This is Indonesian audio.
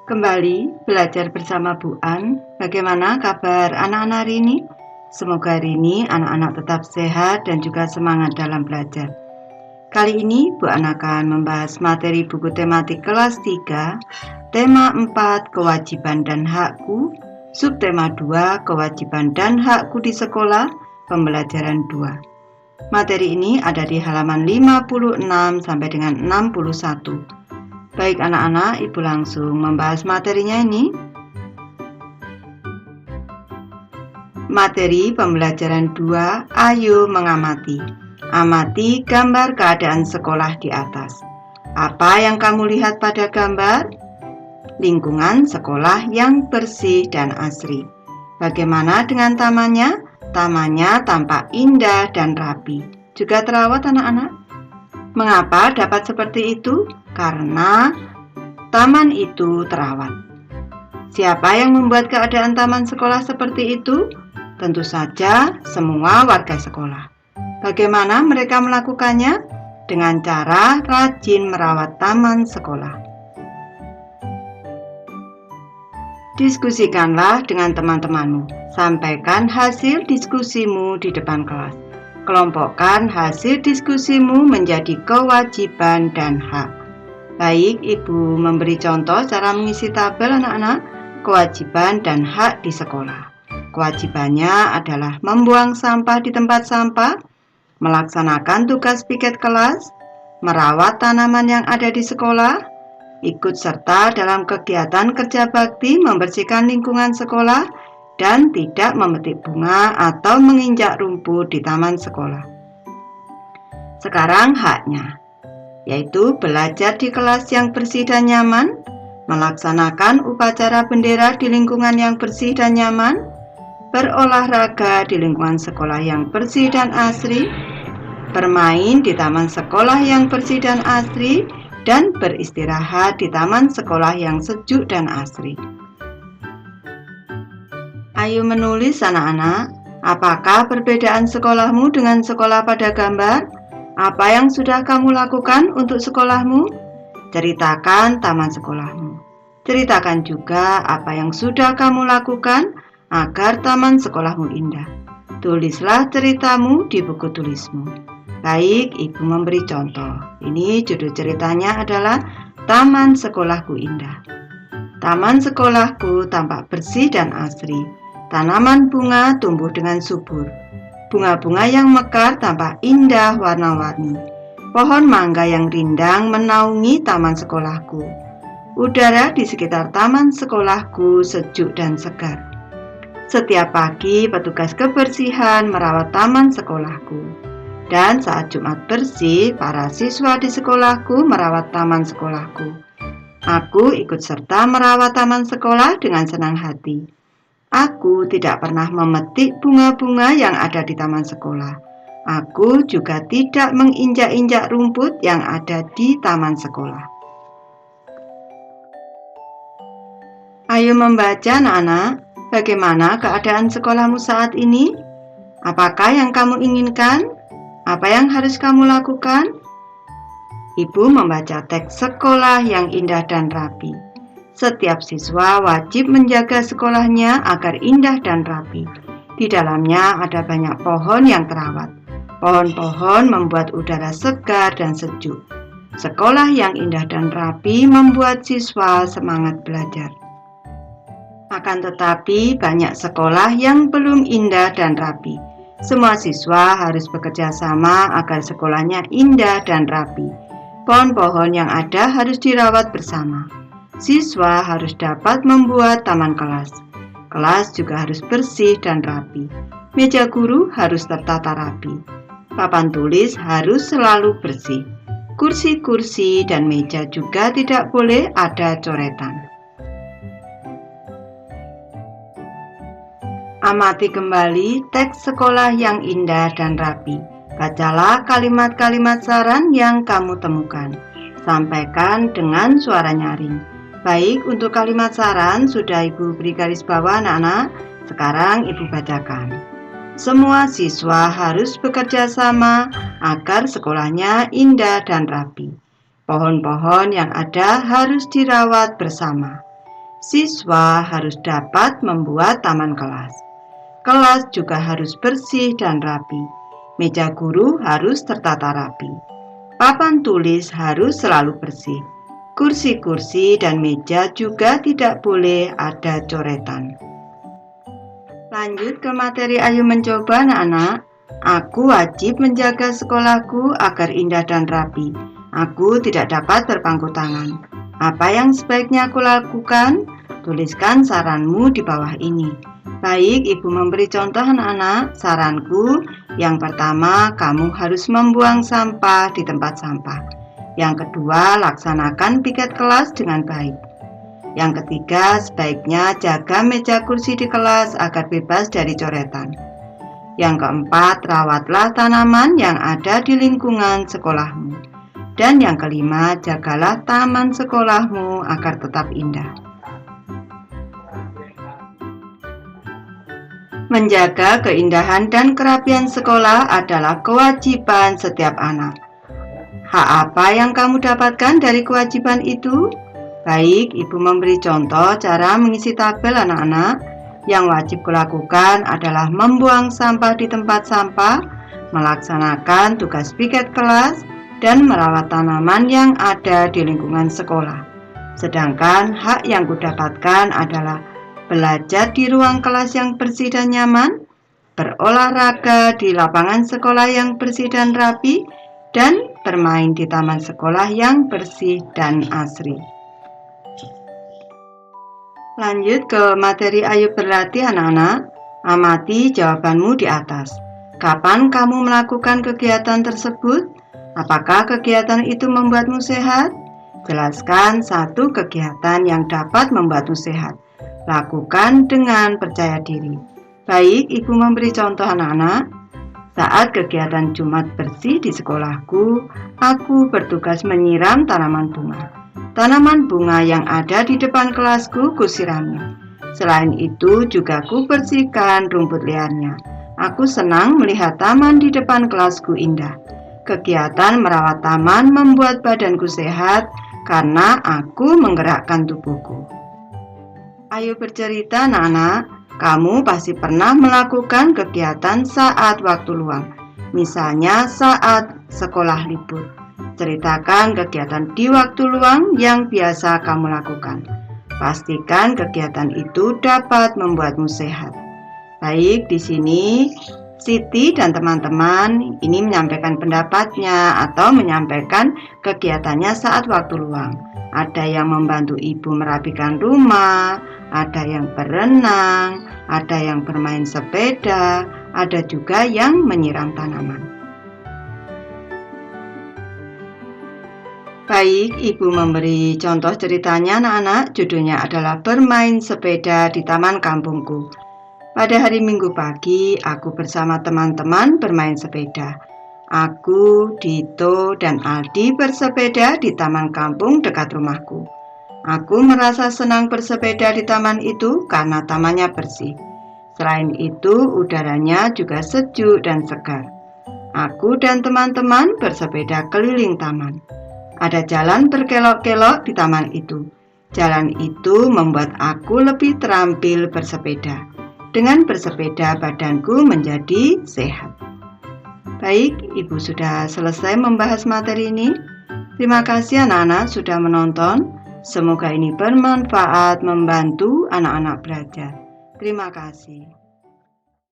Kembali belajar bersama Bu An. Bagaimana kabar anak-anak hari ini? Semoga hari ini anak-anak tetap sehat dan juga semangat dalam belajar. Kali ini Bu An akan membahas materi buku tematik kelas 3, tema 4 kewajiban dan hakku, subtema 2 kewajiban dan hakku di sekolah, pembelajaran 2. Materi ini ada di halaman 56 sampai dengan 61. Baik anak-anak, Ibu langsung membahas materinya ini. Materi pembelajaran 2, ayo mengamati. Amati gambar keadaan sekolah di atas. Apa yang kamu lihat pada gambar? Lingkungan sekolah yang bersih dan asri. Bagaimana dengan tamannya? Tamannya tampak indah dan rapi. Juga terawat anak-anak. Mengapa dapat seperti itu? Karena taman itu terawat. Siapa yang membuat keadaan taman sekolah seperti itu? Tentu saja semua warga sekolah. Bagaimana mereka melakukannya? Dengan cara rajin merawat taman sekolah. Diskusikanlah dengan teman-temanmu. Sampaikan hasil diskusimu di depan kelas. Kelompokkan hasil diskusimu menjadi kewajiban dan hak. Baik, Ibu memberi contoh cara mengisi tabel anak-anak, kewajiban dan hak di sekolah. Kewajibannya adalah membuang sampah di tempat sampah, melaksanakan tugas piket kelas, merawat tanaman yang ada di sekolah, ikut serta dalam kegiatan kerja bakti membersihkan lingkungan sekolah, dan tidak memetik bunga atau menginjak rumput di taman sekolah. Sekarang haknya, yaitu belajar di kelas yang bersih dan nyaman, melaksanakan upacara bendera di lingkungan yang bersih dan nyaman, berolahraga di lingkungan sekolah yang bersih dan asri, bermain di taman sekolah yang bersih dan asri, dan beristirahat di taman sekolah yang sejuk dan asri. Ayo menulis anak-anak, apakah perbedaan sekolahmu dengan sekolah pada gambar? Apa yang sudah kamu lakukan untuk sekolahmu? Ceritakan taman sekolahmu. Ceritakan juga apa yang sudah kamu lakukan agar taman sekolahmu indah. Tulislah ceritamu di buku tulismu. Baik, Ibu memberi contoh. Ini judul ceritanya adalah Taman Sekolahku Indah. Taman sekolahku tampak bersih dan asri. Tanaman bunga tumbuh dengan subur. Bunga-bunga yang mekar tampak indah warna-warni. Pohon mangga yang rindang menaungi taman sekolahku. Udara di sekitar taman sekolahku sejuk dan segar. Setiap pagi petugas kebersihan merawat taman sekolahku. Dan saat Jumat bersih, para siswa di sekolahku merawat taman sekolahku. Aku ikut serta merawat taman sekolah dengan senang hati. Aku tidak pernah memetik bunga-bunga yang ada di taman sekolah. Aku juga tidak menginjak-injak rumput yang ada di taman sekolah. Ayo membaca anak-anak, bagaimana keadaan sekolahmu saat ini? Apakah yang kamu inginkan? Apa yang harus kamu lakukan? Ibu membaca teks sekolah yang indah dan rapi. Setiap siswa wajib menjaga sekolahnya agar indah dan rapi. Di dalamnya ada banyak pohon yang terawat. Pohon-pohon membuat udara segar dan sejuk. Sekolah yang indah dan rapi membuat siswa semangat belajar. Akan tetapi banyak sekolah yang belum indah dan rapi. Semua siswa harus bekerja sama agar sekolahnya indah dan rapi. Pohon-pohon yang ada harus dirawat bersama. Siswa harus dapat membuat taman kelas. Kelas juga harus bersih dan rapi. Meja guru harus tertata rapi. Papan tulis harus selalu bersih. Kursi-kursi dan meja juga tidak boleh ada coretan. Amati kembali teks sekolah yang indah dan rapi. Bacalah kalimat-kalimat saran yang kamu temukan. Sampaikan dengan suara nyaring. Baik, untuk kalimat saran sudah Ibu beri garis bawah anak-anak. Sekarang Ibu bacakan. Semua siswa harus bekerja sama agar sekolahnya indah dan rapi. Pohon-pohon yang ada harus dirawat bersama. Siswa harus dapat membuat taman kelas. Kelas juga harus bersih dan rapi. Meja guru harus tertata rapi. Papan tulis harus selalu bersih. Kursi-kursi dan meja juga tidak boleh ada coretan. Lanjut ke materi ayo mencoba anak-anak. Aku wajib menjaga sekolahku agar indah dan rapi. Aku tidak dapat berpangku tangan. Apa yang sebaiknya aku lakukan? Tuliskan saranmu di bawah ini. Baik, Ibu memberi contoh anak-anak. Saranku, yang pertama, kamu harus membuang sampah di tempat sampah. Yang kedua, laksanakan piket kelas dengan baik. Yang ketiga, sebaiknya jaga meja kursi di kelas agar bebas dari coretan. Yang keempat, rawatlah tanaman yang ada di lingkungan sekolahmu. Dan yang kelima, jagalah taman sekolahmu agar tetap indah. Menjaga keindahan dan kerapian sekolah adalah kewajiban setiap anak. Hak apa yang kamu dapatkan dari kewajiban itu? Baik, Ibu memberi contoh cara mengisi tabel anak-anak. Yang wajib kulakukan adalah membuang sampah di tempat sampah, melaksanakan tugas piket kelas, dan merawat tanaman yang ada di lingkungan sekolah. Sedangkan hak yang kudapatkan adalah belajar di ruang kelas yang bersih dan nyaman, berolahraga di lapangan sekolah yang bersih dan rapi, dan bermain di taman sekolah yang bersih dan asri. Lanjut ke materi ayo berlatih anak-anak. Amati jawabanmu di atas. Kapan kamu melakukan kegiatan tersebut? Apakah kegiatan itu membuatmu sehat? Jelaskan satu kegiatan yang dapat membuatmu sehat. Lakukan dengan percaya diri. Baik, Ibu memberi contoh anak-anak. Saat kegiatan Jumat bersih di sekolahku, aku bertugas menyiram tanaman bunga. Tanaman bunga yang ada di depan kelasku kusirami. Selain itu juga kubersihkan rumput liarnya. Aku senang melihat taman di depan kelasku indah. Kegiatan merawat taman membuat badanku sehat karena aku menggerakkan tubuhku. Ayo bercerita anak-anak. Kamu pasti pernah melakukan kegiatan saat waktu luang. Misalnya saat sekolah libur. Ceritakan kegiatan di waktu luang yang biasa kamu lakukan. Pastikan kegiatan itu dapat membuatmu sehat. Baik, di sini Siti dan teman-teman ini menyampaikan pendapatnya atau menyampaikan kegiatannya saat waktu luang. Ada yang membantu ibu merapikan rumah, ada yang berenang, ada yang bermain sepeda, ada juga yang menyiram tanaman. Baik, Ibu memberi contoh ceritanya anak-anak. Judulnya adalah Bermain Sepeda di Taman Kampungku. Pada hari Minggu pagi, aku bersama teman-teman bermain sepeda. Aku, Dito, dan Aldi bersepeda di taman kampung dekat rumahku. Aku merasa senang bersepeda di taman itu karena tamannya bersih. Selain itu, udaranya juga sejuk dan segar. Aku dan teman-teman bersepeda keliling taman. Ada jalan berkelok-kelok di taman itu. Jalan itu membuat aku lebih terampil bersepeda. Dengan bersepeda, badanku menjadi sehat. Baik, Ibu sudah selesai membahas materi ini. Terima kasih anak-anak sudah menonton. Semoga ini bermanfaat membantu anak-anak belajar. Terima kasih.